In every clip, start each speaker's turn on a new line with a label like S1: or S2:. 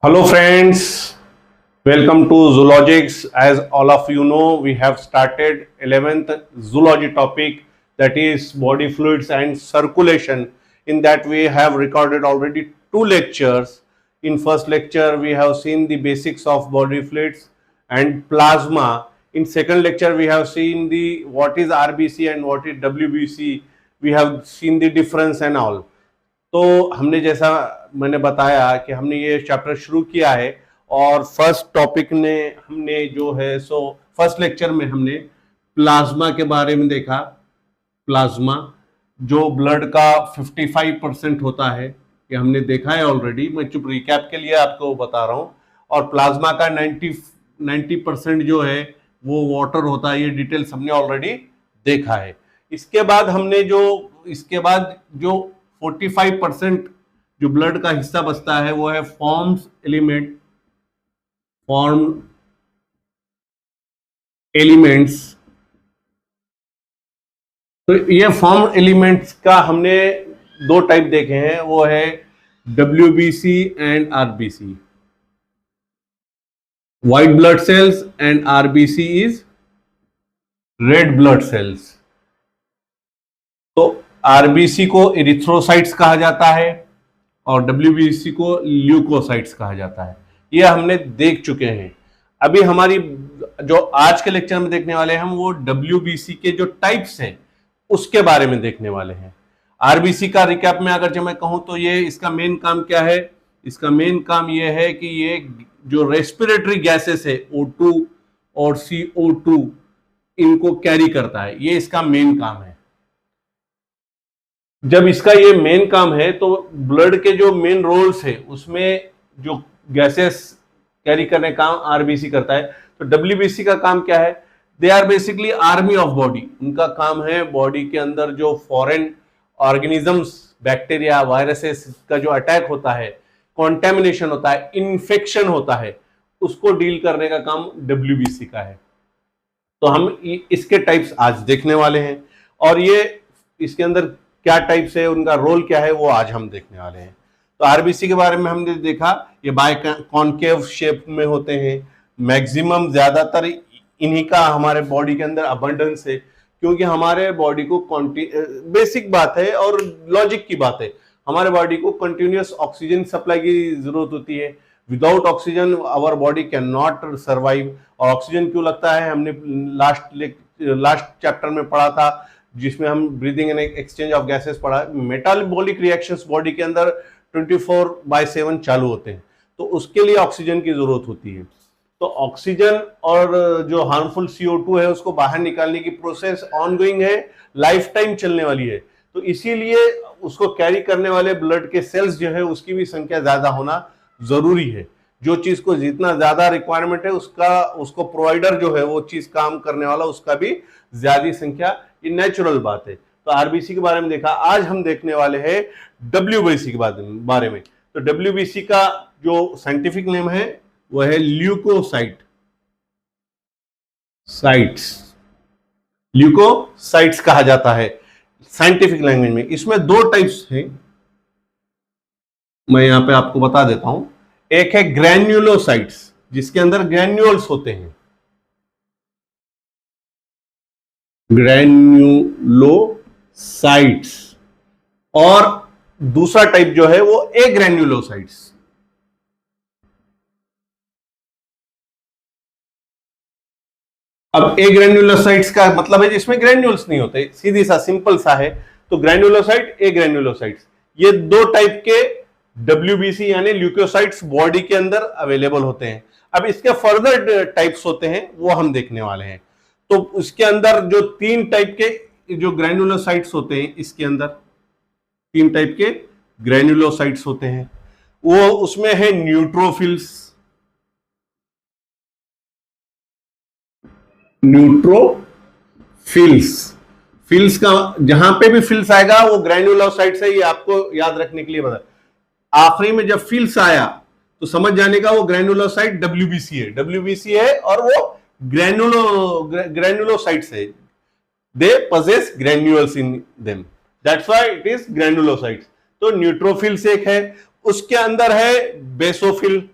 S1: Hello friends, welcome to Zoologics. As all of you know, we have started 11th zoology topic, that is body fluids and circulation. In that we have recorded already two lectures. In first lecture we have seen the basics of body fluids and plasma. In second lecture we have seen the what is RBC and what is WBC. We have seen the difference and all. तो हमने जैसा मैंने बताया कि हमने ये chapter शुरू किया है और फर्स्ट टॉपिक ने हमने जो है सो फर्स्ट लेक्चर में हमने प्लाज्मा के बारे में देखा। प्लाज्मा जो ब्लड का 55% होता है, ये हमने देखा है ऑलरेडी। मैं चुप रिकैप के लिए आपको बता रहा हूँ। और प्लाज्मा का 90% जो है वो वाटर होता है, ये डिटेल्स हमने ऑलरेडी देखा है। इसके बाद 45% जो ब्लड का हिस्सा बचता है वो है फॉर्म एलिमेंट्स। तो ये फॉर्म एलिमेंट्स का हमने दो टाइप देखे हैं, वो है WBC and RBC। White blood cells and RBC is red blood cells. तो RBC को एरिथ्रोसाइट्स कहा जाता है और WBC को ल्यूकोसाइट्स कहा जाता है। ये हमने देख चुके हैं। अभी हमारी जो आज के लेक्चर में देखने वाले हैं हम वो WBC के जो टाइप्स हैं उसके बारे में देखने वाले हैं। RBC का रिकैप में अगर मैं कहूं तो ये इसका मेन काम क्या है? इसका मेन काम ये है कि ये जो रेस्पिरेटरी गैसेस है O2 और CO2 इनको कैरी करता है, ये इसका मेन काम है। जब इसका ये मेन काम है तो ब्लड के जो मेन रोल्स है उसमें जो गैसेस कैरी करने का काम RBC करता है। तो WBC का काम क्या है? They are basically army of body. उनका काम है बॉडी के अंदर जो फॉरेन ऑर्गेनिजम्स, बैक्टीरिया, वायरसेस का जो अटैक होता है, कॉन्टेमिनेशन होता है, इन्फेक्शन होता है, उसको डील करने का काम WBC का है। तो हम इसके टाइप्स आज देखने वाले हैं और ये इसके अंदर क्या टाइप्स है, उनका रोल क्या है, वो आज हम देखने वाले हैं। तो RBC के बारे में हमने देखा, ये बाय कॉन्केव शेप में होते हैं। मैक्सिमम ज्यादातर इन्हीं का हमारे बॉडी के अंदर अबंडेंस है, क्योंकि हमारे बॉडी को बेसिक बात है और लॉजिक की बात है, हमारे बॉडी को कंटिन्यूअस ऑक्सीजन सप्लाई की जरूरत होती है। Without oxygen our body can not survive. और ऑक्सीजन क्यों लगता है, हमने लास्ट चैप्टर में पढ़ा था जिसमें हम breathing and exchange of gases पढ़ा। मेटाबॉलिक रिएक्शंस बॉडी के अंदर 24/7 चालू होते हैं, तो उसके लिए ऑक्सीजन की जरूरत होती है। तो ऑक्सीजन और जो हार्मफुल CO2 है उसको बाहर निकालने की प्रोसेस ऑनगोइंग है, लाइफ टाइम चलने वाली है। तो इसीलिए उसको कैरी करने वाले ब्लड के सेल्स जो है उसकी भी संख्या ज्यादा होना जरूरी है। जो चीज को जितना ज्यादा रिक्वायरमेंट है उसको प्रोवाइडर जो है वो चीज काम करने वाला उसका भी ज्यादा संख्या, ये नेचुरल बात है। तो RBC के बारे में देखा। आज हम देखने वाले हैं WBC के बारे में। तो WBC का जो साइंटिफिक नेम है वो है ल्यूकोसाइट्स कहा जाता है साइंटिफिक लैंग्वेज में। इसमें दो टाइप्स हैं, मैं यहां पे आपको बता देता हूं। एक है ग्रैन्युलोसाइट्स, जिसके अंदर ग्रैन्यूल्स होते हैं, ग्रैन्युलोसाइट्स। और दूसरा टाइप जो है वो एग्रैन्युलोसाइट्स। अब एग्रैन्युलोसाइट्स का मतलब है जिसमें ग्रैन्यूल्स नहीं होते, सीधी सा सिंपल सा है। तो ग्रैन्युलोसाइट, एग्रैन्युलोसाइट्स, ये दो टाइप के WBC यानी ल्यूकोसाइट्स बॉडी के अंदर अवेलेबल होते हैं। अब इसके फर्दर टाइप्स होते हैं वो हम देखने वाले हैं। तो उसके अंदर जो 3 टाइप के जो ग्रैन्युलोसाइट्स होते हैं, इसके अंदर 3 टाइप के ग्रैन्युलोसाइट्स होते हैं। वो उसमें है न्यूट्रोफिल्स, फिल्स का जहां पे भी फिल्स आएगा वो ग्रैन्युलोसाइट्स है, ये आपको याद रखने के लिए बता। आखिरी में जब फिल्स आया तो समझ जाने का वो ग्रैन्युलोसाइट WBC है और वो ग्रैन्युलोसाइट्स है। दे possess granules in them, that's why it is granulocytes। तो न्यूट्रोफिल्स एक है, उसके अंदर है बेसोफिल,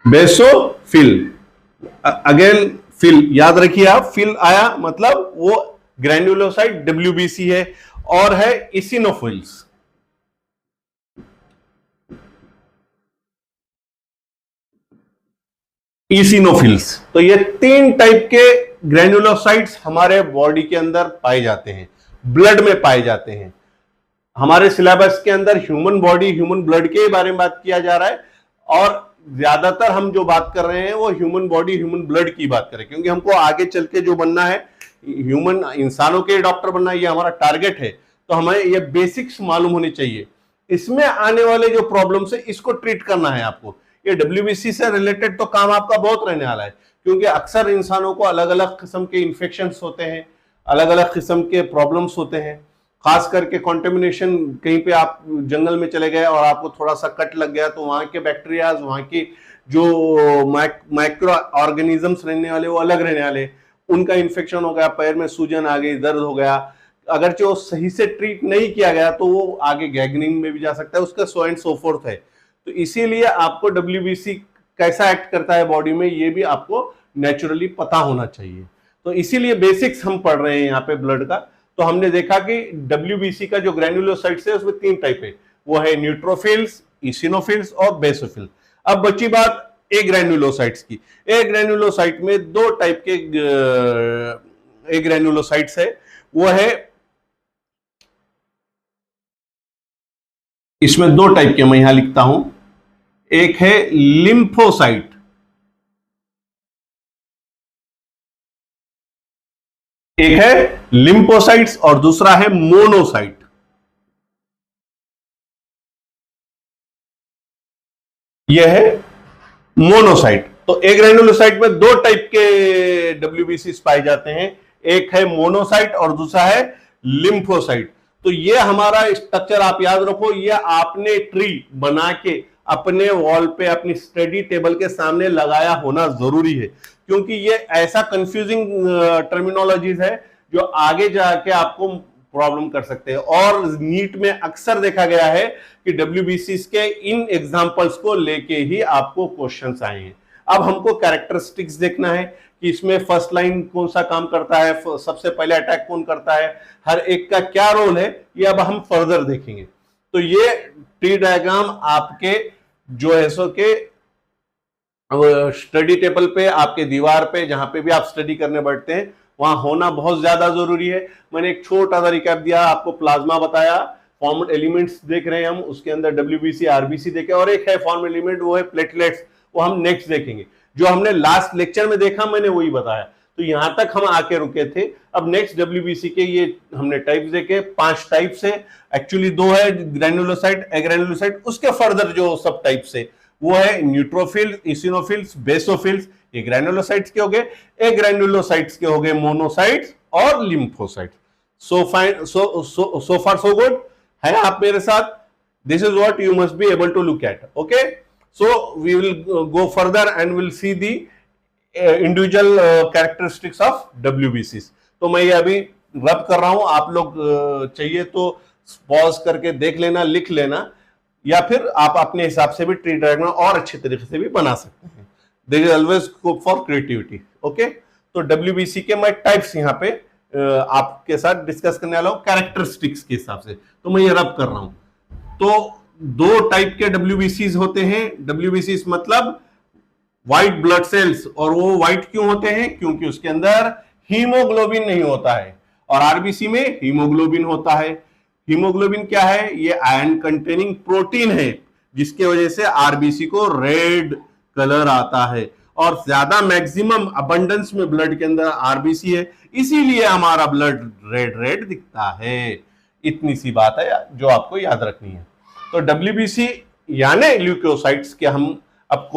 S1: बेसोफिल, अगेन फिल याद रखिए आप, फिल आया मतलब वो ग्रैन्युलोसाइट डब्ल्यूबीसी है, और है इसिनोफिल्स। इसिनोफिल्स, तो ये 3 टाइप के ग्रैन्युलोसाइट्स हमारे बॉडी के अंदर पाए जाते हैं, ब्लड में पाए जाते हैं। हमारे सिलेबस के अंदर ह्यूमन बॉडी ह्यूमन ब्लड के बारे में बात किया जा रहा है, और ज्यादातर हम जो बात कर रहे हैं वो ह्यूमन बॉडी ह्यूमन ब्लड की बात करें, क्योंकि हमको आगे चल के जो बनना है, ह्यूमन इंसानों के डॉक्टर बनना, ये हमारा टारगेट है। तो हमें ये बेसिक्स मालूम होनी चाहिए। इसमें आने वाले जो प्रॉब्लम्स है इसको ट्रीट करना है आपको। ये डब्ल्यूबीसी से रिलेटेड तो काम आपका बहुत रहने वाला है, क्योंकि अक्सर इंसानों को अलग अलग किस्म के इन्फेक्शंस होते हैं, अलग अलग किस्म के प्रॉब्लम्स होते हैं। खास करके कॉन्टेमिनेशन, कहीं पे आप जंगल में चले गए और आपको थोड़ा सा कट लग गया, तो वहां के बैक्टीरियाज, वहां की जो माइक्रो ऑर्गेनिजम्स रहने वाले वो अलग रहने वाले, उनका इन्फेक्शन हो गया, पैर में सूजन आ गई, दर्द हो गया, अगरचे वो सही से ट्रीट नहीं किया गया तो वो आगे गैगनिंग में भी जा सकता है, उसका सो एंड सो फोर्थ है। तो इसीलिए आपको डब्ल्यूबीसी कैसा एक्ट करता है बॉडी में, ये भी आपको नेचुरली पता होना चाहिए। तो इसीलिए बेसिक्स हम पढ़ रहे हैं यहाँ पे ब्लड का। तो हमने देखा कि डब्ल्यूबीसी का जो ग्रैन्युलोसाइट्स है उसमें 3 टाइप है, वो है न्यूट्रोफिल्स, इसिनोफिल्स और बेसोफिल। अब बची बात ए ग्रैन्युलोसाइट्स की। ए ग्रैन्युलोसाइट में 2 टाइप के ए ग्रैन्युलोसाइट्स है, वो है, इसमें 2 टाइप के मैं यहां लिखता हूं, एक है लिम्फोसाइट, एक है लिम्फोसाइट्स और दूसरा है मोनोसाइट। यह है मोनोसाइट। तो ए ग्रैन्युलोसाइट में 2 टाइप के डब्ल्यूबीसी पाए जाते हैं, एक है मोनोसाइट और दूसरा है लिम्फोसाइट। तो ये हमारा स्ट्रक्चर आप याद रखो, ये आपने ट्री बना के अपने वॉल पे अपनी स्टडी टेबल के सामने लगाया होना जरूरी है, क्योंकि ये ऐसा कंफ्यूजिंग टर्मिनोलॉजीज है जो आगे जाके आपको प्रॉब्लम कर सकते हैं। और नीट में अक्सर देखा गया है कि डब्ल्यूबीसी के इन एग्जांपल्स को लेके ही आपको क्वेश्चंस आए हैं। अब हमको कैरेक्टरिस्टिक्स देखना है कि इसमें फर्स्ट लाइन कौन सा काम करता है, सबसे पहले अटैक कौन करता है, हर एक का क्या रोल है, ये अब हम फर्दर देखेंगे। तो ये ट्री डायग्राम आपके जो है सो के स्टडी टेबल पे, आपके दीवार पे, जहां पे भी आप स्टडी करने बैठते हैं, वहां होना बहुत ज्यादा जरूरी है। मैंने एक छोटा सा रिकैप दिया, आपको प्लाज्मा बताया, फॉर्म एलिमेंट्स देख रहे हैं हम, उसके अंदर डब्ल्यूबीसी आरबीसी देखे, और एक है फॉर्म एलिमेंट, वो है प्लेटलेट्स, वो हम नेक्स्ट देखेंगे। जो हमने लास्ट लेक्चर में देखा मैंने वही बताया। तो यहां तक हम आके रुके थे। अब नेक्स्ट डब्ल्यूबीसी के ये हमने टाइप्स देखे, 5 टाइप्स है, एक्चुअली 2 है, ग्रैन्युलोसाइट, एग्रैन्युलोसाइट, उसके फर्दर जो सब टाइप्स है वो है न्यूट्रोफिल, इसिनोफिल्स, बेसोफिल्स, ये ग्रैन्युलोसाइट्स के हो गए, एग्रैन्युलोसाइट्स के हो गए मोनोसाइट्स और lymphocytes. So fine, so far so good है आप मेरे साथ? This is what you must be able to look at, okay? So we will go further and will see the individual characteristics of WBC. तो मैं ये अभी रब कर रहा हूं, आप लोग चाहिए तो पॉज करके देख लेना, लिख लेना, या फिर आप अपने हिसाब से भी ट्री डायग्राम और अच्छे तरीके से भी बना सकते हैं। There is always scope for creativity, okay? तो डब्ल्यूबीसी के मैं टाइप्स यहाँ पे आपके साथ डिस्कस करने वाला हूँ कैरेक्टरिस्टिक्स के हिसाब से। तो मैं ये रब कर रहा हूं। तो 2 टाइप के डब्ल्यूबीसी होते हैं। डब्ल्यूबीसी मतलब व्हाइट ब्लड सेल्स, और वो व्हाइट क्यों होते हैं? क्योंकि उसके अंदर हीमोग्लोबिन नहीं होता है, और आरबीसी में हीमोग्लोबिन होता है। हीमोग्लोबिन क्या है? ये आयरन कंटेनिंग प्रोटीन है, जिसके वजह से आरबीसी को रेड कलर आता है, और ज्यादा मैक्सिमम अबंडेंस में ब्लड के अंदर आरबीसी है, इसीलिए हमारा ब्लड रेड रेड दिखता है। इतनी सी बात है जो आपको याद रखनी है। तो डब्ल्यूबीसी यानी ल्यूकोसाइट्स के हम अब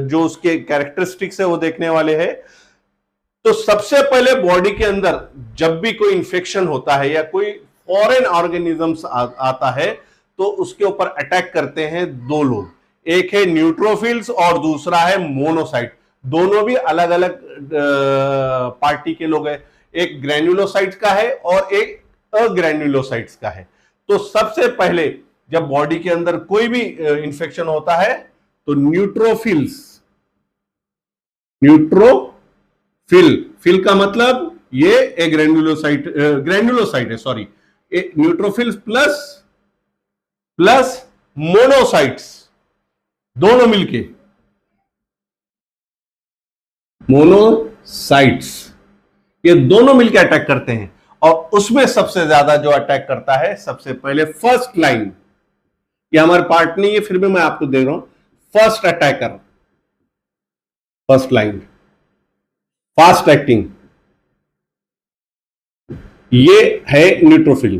S1: जो उसके कैरेक्टरिस्टिक्स है वो देखने वाले हैं। तो सबसे पहले बॉडी के अंदर जब भी कोई इंफेक्शन होता है या कोई फॉरेन ऑर्गेनिजम्स आता है, तो उसके ऊपर अटैक करते हैं 2 लोग, एक है न्यूट्रोफिल्स और दूसरा है मोनोसाइट। दोनों भी अलग अलग पार्टी के लोग हैं, एक ग्रैन्युलोसाइट्स का है और एक अग्रैन्युलोसाइट्स का है। तो सबसे पहले जब बॉडी के अंदर कोई भी इंफेक्शन होता है तो न्यूट्रोफिल्स न्यूट्रोफिल, फिल का मतलब ये एक ग्रेन्युलोसाइट है, सॉरी, न्यूट्रोफिल प्लस मोनोसाइट्स, दोनों मिलके मोनोसाइट्स, ये दोनों मिलके अटैक करते हैं। और उसमें सबसे ज्यादा जो अटैक करता है, सबसे पहले फर्स्ट लाइन, ये हमारे पार्ट नहीं है, फिर भी मैं आपको दे रहा हूं, first attacker, first line, fast acting, ये है न्यूट्रोफिल।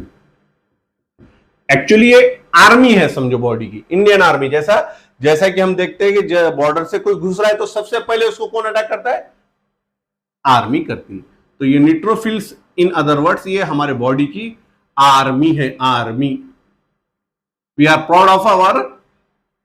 S1: एक्चुअली ये आर्मी है, समझो बॉडी की, इंडियन आर्मी जैसा। जैसा कि हम देखते हैं कि बॉर्डर से कोई घुस रहा है तो सबसे पहले उसको कौन अटैक करता है? आर्मी करती है। तो ये न्यूट्रोफिल्स, इन अदर वर्ड्स, ये हमारे बॉडी की आर्मी है, army. We are proud of our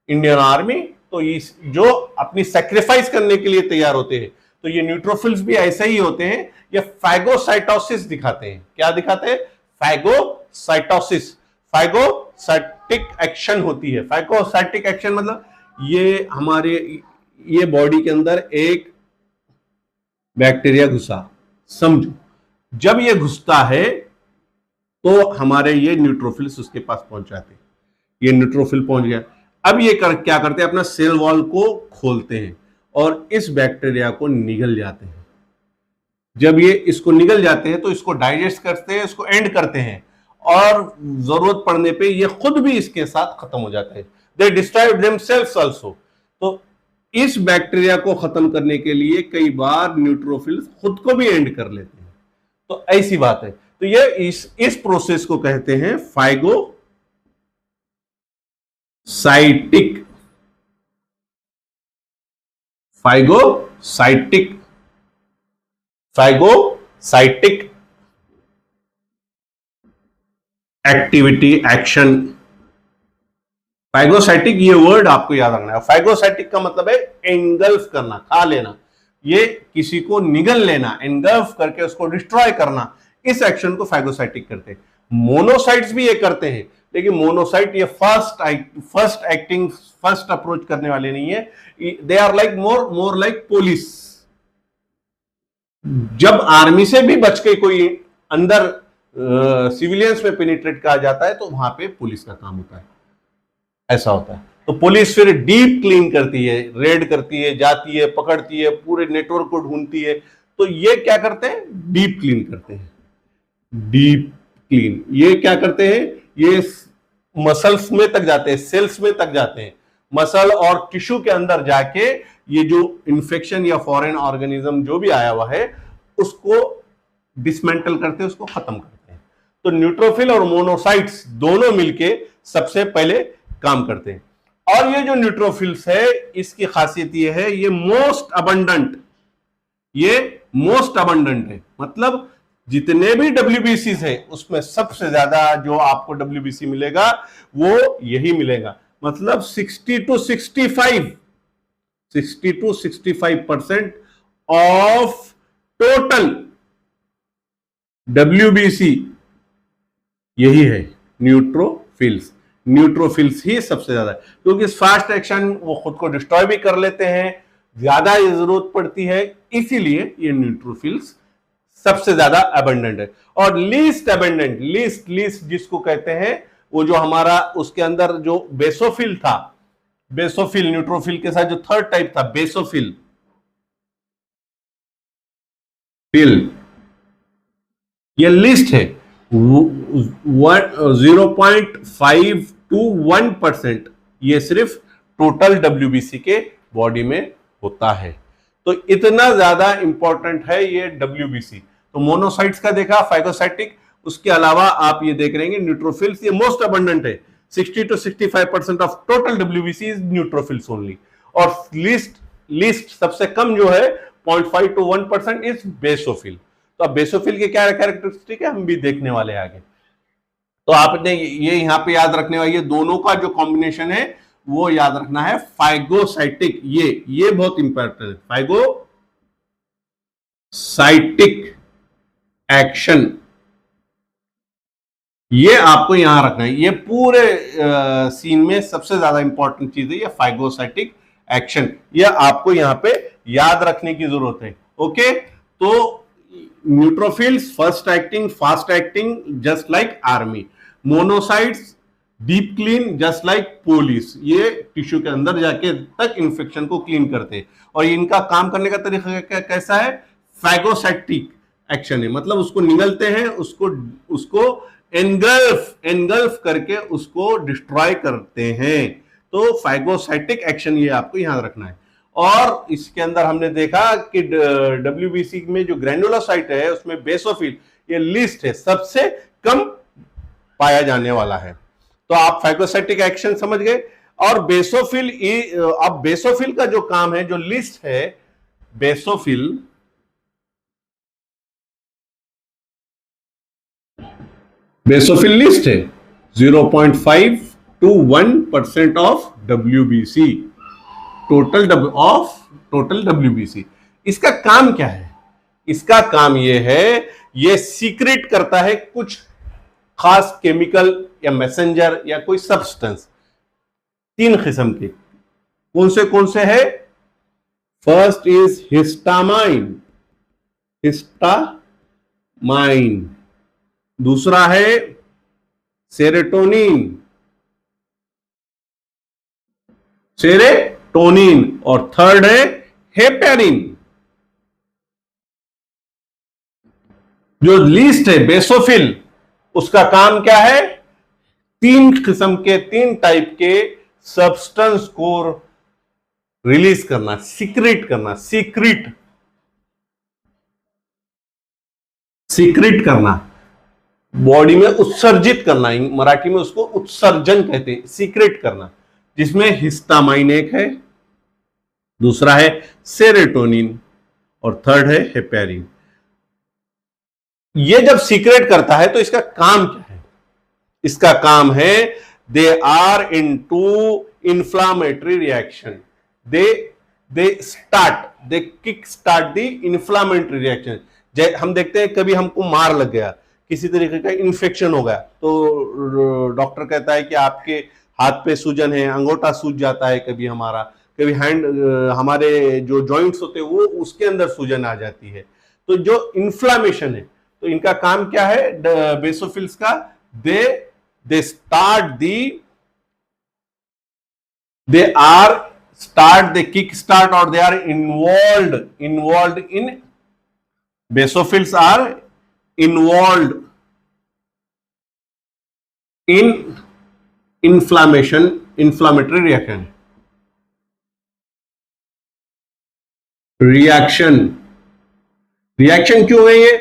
S1: Indian army. तो ये जो अपनी सेक्रीफाइस करने के लिए तैयार होते हैं, तो ये न्यूट्रोफिल्स भी ऐसे ही होते हैं। ये फैगोसाइटोसिस दिखाते हैं। क्या दिखाते हैं? फैगोसाइटोसिस, फैगोसाइटिक एक्शन होती है। फैगोसाइटिक एक्शन मतलब ये हमारे, ये बॉडी के अंदर एक बैक्टीरिया घुसा, समझो, जब ये घुसता है तो हमारे ये न्यूट्रोफिल्स उसके पास पहुंच जाते हैं। ये न्यूट्रोफिल पहुंच गया, अब ये क्या करते हैं? अपना सेल वॉल को खोलते हैं और इस बैक्टीरिया को निगल जाते हैं। जब ये इसको निगल जाते हैं तो इसको डाइजेस्ट करते हैं, इसको एंड करते हैं, और जरूरत पड़ने पे ये खुद भी इसके साथ खत्म हो जाते हैं। दे डिस्ट्रॉय देमसेल्व्स आल्सो। तो इस बैक्टीरिया को खत्म करने के लिए कई बार न्यूट्रोफिल्स खुद को भी एंड कर लेते हैं। तो ऐसी बात है। तो ये इस प्रोसेस को कहते हैं phagocytic, phagocytic, phagocytic activity, action. Phagocytic, ये वर्ड आपको याद रखना है। फाइगोसाइटिक का मतलब है एंगल्फ करना, खा लेना, ये किसी को निगल लेना, एंगल्फ करके उसको डिस्ट्रॉय करना, इस एक्शन को फाइगोसाइटिक करते हैं। मोनोसाइट्स भी ये करते हैं, लेकिन मोनोसाइट ये फर्स्ट एक्टिंग, फर्स्ट अप्रोच करने वाले नहीं है। They are like more like police. जब आर्मी से भी बच के कोई अंदर सिविलियंस में पेनिट्रेट कहा जाता है तो वहां पे पुलिस का काम होता है, ऐसा होता है। तो पुलिस फिर डीप क्लीन करती है, रेड करती है, जाती है, पकड़ती है, पूरे नेटवर्क को ढूंढती है। तो ये क्या करते हैं? डीप क्लीन करते हैं। डीप क्लीन ये क्या करते हैं? ये मसल्स में तक जाते हैं, सेल्स में तक जाते हैं, मसल और टिश्यू के अंदर जाके ये जो इंफेक्शन या फॉरेन ऑर्गेनिज्म जो भी आया हुआ है उसको डिसमेंटल करते हैं, उसको खत्म करते हैं। तो न्यूट्रोफिल और मोनोसाइट्स दोनों मिलके सबसे पहले काम करते हैं। और ये जो न्यूट्रोफिल्स है, इसकी खासियत ये है, ये मोस्ट अबंडेंट है। मतलब जितने भी WBCs है उसमें सबसे ज्यादा जो आपको WBC मिलेगा वो यही मिलेगा। मतलब 60 to 65% ऑफ टोटल WBC यही है न्यूट्रोफिल्स ही सबसे ज्यादा है। क्योंकि फास्ट एक्शन वो खुद को डिस्ट्रॉय भी कर लेते हैं, ज्यादा जरूरत पड़ती है, इसीलिए ये न्यूट्रोफिल्स सबसे ज्यादा अबंडेंट है। और लीस्ट अबंडेंट, लीस्ट जिसको कहते हैं, वो जो हमारा उसके अंदर जो बेसोफिल था, बेसोफिल न्यूट्रोफिल के साथ जो थर्ड टाइप था बेसोफिल ये लिस्ट है 0.5 to 1%, ये सिर्फ टोटल WBC के बॉडी में होता है। तो इतना ज्यादा इंपॉर्टेंट है ये WBC। तो मोनोसाइट्स का देखा, फाइगोसाइटिक, उसके अलावा आप ये देख रहे हैं न्यूट्रोफिल्स, ये मोस्ट अबंडेंट है। 60 to 65% of total WBC is neutrophils only. और लिस्ट सबसे कम जो है 0.5 to 1% इज बेसोफिल। तो अब बेसोफिल के क्या कैरेक्टरिस्टिक है हम भी देखने वाले हैं आगे। तो आपने ये यहां पे याद रखने वाले, ये दोनों का जो कॉम्बिनेशन है वो याद रखना है, फाइगोसाइटिक। ये बहुत इंपॉर्टेंट है, फाइगोसाइटिक एक्शन, ये आपको यहां रखना है। ये पूरे सीन में सबसे ज्यादा इंपॉर्टेंट चीज है ये फाइगोसाइटिक एक्शन, ये आपको यहां पे याद रखने की जरूरत है। ओके, तो neutrophils fast acting just like army, monocytes deep clean just like police, ये टिश्यू के अंदर जाके तक इंफेक्शन को क्लीन करते हैं। और इनका काम करने का तरीका कैसा है, फैगोसाइटिक एक्शन है, मतलब उसको निगलते हैं, उसको एनगल्फ करके उसको डिस्ट्रॉय करते हैं। तो फैगोसाइटिक एक्शन ये आपको यहां रखना है। और इसके अंदर हमने देखा कि डब्ल्यूबीसी में जो ग्रैन्युलोसाइट है उसमें बेसोफिल ये लिस्ट है, सबसे कम पाया जाने वाला है। तो आप फैगोसाइटिक एक्शन समझ गए। और बेसोफिल, अब बेसोफिल का जो काम है, जो लिस्ट है, बेसोफिल लिस्ट है 0.5 to 1% of WBC, total WBC। इसका काम क्या है, इसका काम यह है, यह सीक्रेट करता है कुछ खास केमिकल या मैसेंजर या कोई सब्सटेंस। 3 किस्म के, कौन से है, फर्स्ट इज हिस्टामाइन, दूसरा है सेरोटोनिन, और थर्ड है हेपेरिन। जो लिस्ट है बेसोफिल, उसका काम क्या है, 3 किस्म के, 3 टाइप के सब्सटेंस को रिलीज करना, सीक्रेट करना, बॉडी में उत्सर्जित करना, मराठी में उसको उत्सर्जन कहते हैं, सीक्रेट करना, जिसमें हिस्टामाइन एक है, दूसरा है सेरोटोनिन और थर्ड है हेपेरिन। ये जब सीक्रेट करता है तो इसका काम क्या है, इसका काम है they are into inflammatory reaction, they kick start the inflammatory reaction. हम देखते हैं कभी हमको मार लग गया, किसी तरीके का इन्फेक्शन हो गया, तो डॉक्टर कहता है कि आपके हाथ पे सूजन है, अंगूठा सूज जाता है, कभी हैंड, हमारे जो जॉइंट्स होते हैं वो उसके अंदर सूजन आ जाती है। तो जो इन्फ्लामेशन है, तो इनका काम क्या है बेसोफिल्स का, दे किक स्टार्ट और they are involve in, basophils are involve in inflammatory reaction क्यों है ये,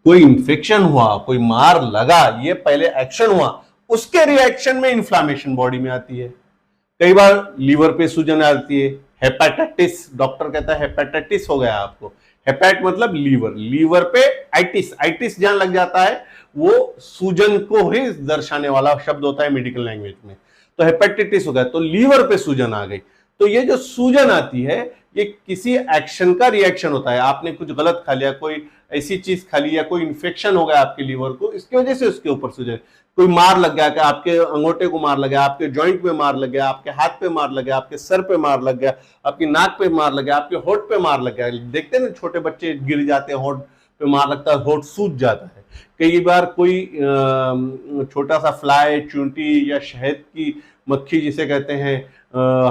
S1: कोई इंफेक्शन हुआ, कोई मार लगा, ये पहले एक्शन हुआ, उसके रिएक्शन में इंफ्लामेशन बॉडी में आती है। कई बार लीवर पे सूजन आती है, हेपेटाइटिस, डॉक्टर कहता है हेपेटाइटिस हो गया आपको, हेपेट मतलब लीवर पे आइटिस जहां लग जाता है, वो सूजन को ही दर्शाने वाला शब्द होता है मेडिकल लैंग्वेज में। तो हेपेटाइटिस हो गया, तो लीवर पे सूजन आ गई। तो ये जो सूजन आती है, ये किसी एक्शन का रिएक्शन होता है। आपने कुछ गलत खा लिया, कोई ऐसी चीज खा ली, या कोई इन्फेक्शन हो गया आपके लीवर को, इसकी वजह से उसके ऊपर सूजन, कोई मार लग गया, कि आपके अंगूठे को मार लग गया, आपके जॉइंट में मार लग गया, आपके हाथ पे मार लग गया, आपके सर पे मार लग गया, आपकी नाक पे मार लग गया, आपके होठ पे मार लग गया। देखते हैं ना, छोटे बच्चे गिर जाते हैं, होठ पे मार लगता है, होठ सूज जाता है। कई बार कोई छोटा सा फ्लाई, चूंटी या शहद की मक्खी जिसे कहते हैं,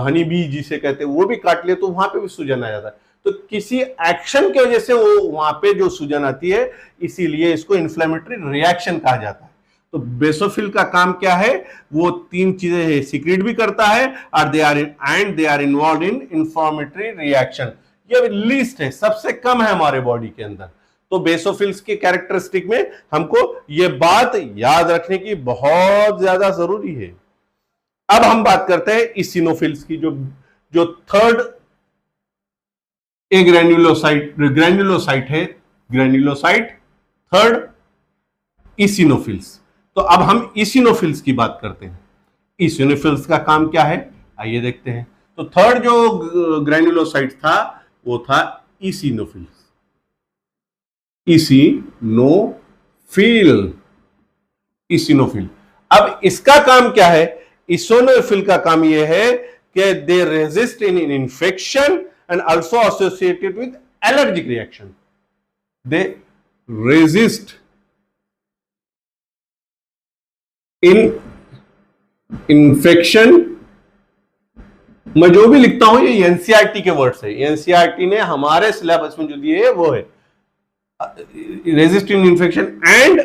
S1: हनी बी जिसे कहते हैं, वो भी काट ले तो वहां पे भी सूजन आ जाता है। तो किसी एक्शन की वजह से वो वहां पे जो सूजन आती है, इसीलिए इसको इन्फ्लेमेटरी रिएक्शन कहा जाता है। तो बेसोफिल का काम क्या है, वो 3 चीजें है, सीक्रेट भी करता है और they are involve in inflammatory reaction. ये लिस्ट है, सबसे कम है हमारे बॉडी के अंदर। तो बेसोफिल्स के कैरेक्टरिस्टिक में हमको ये बात याद रखने की बहुत ज्यादा जरूरी है। अब हम बात करते हैं इसिनोफिल्स की, जो थर्ड ग्रैन्युलोसाइट है, थर्ड इसिनोफिल्स। तो अब हम इसिनोफिल्स की बात करते हैं। इसिनोफिल्स का काम क्या है, आइए देखते हैं। तो थर्ड जो ग्रैन्युलोसाइट था, वो था इसिनोफिल। इसिनोफिल। अब इसका काम क्या है, इसिनोफिल का काम यह है कि दे resist in infection and also associated with allergic reaction. They resist in infection. मैं जो भी लिखता हूं ये एनसीईआरटी के वर्ड्स है, एनसीईआरटी ने हमारे सिलेबस में जो दिए है वो है resist in infection and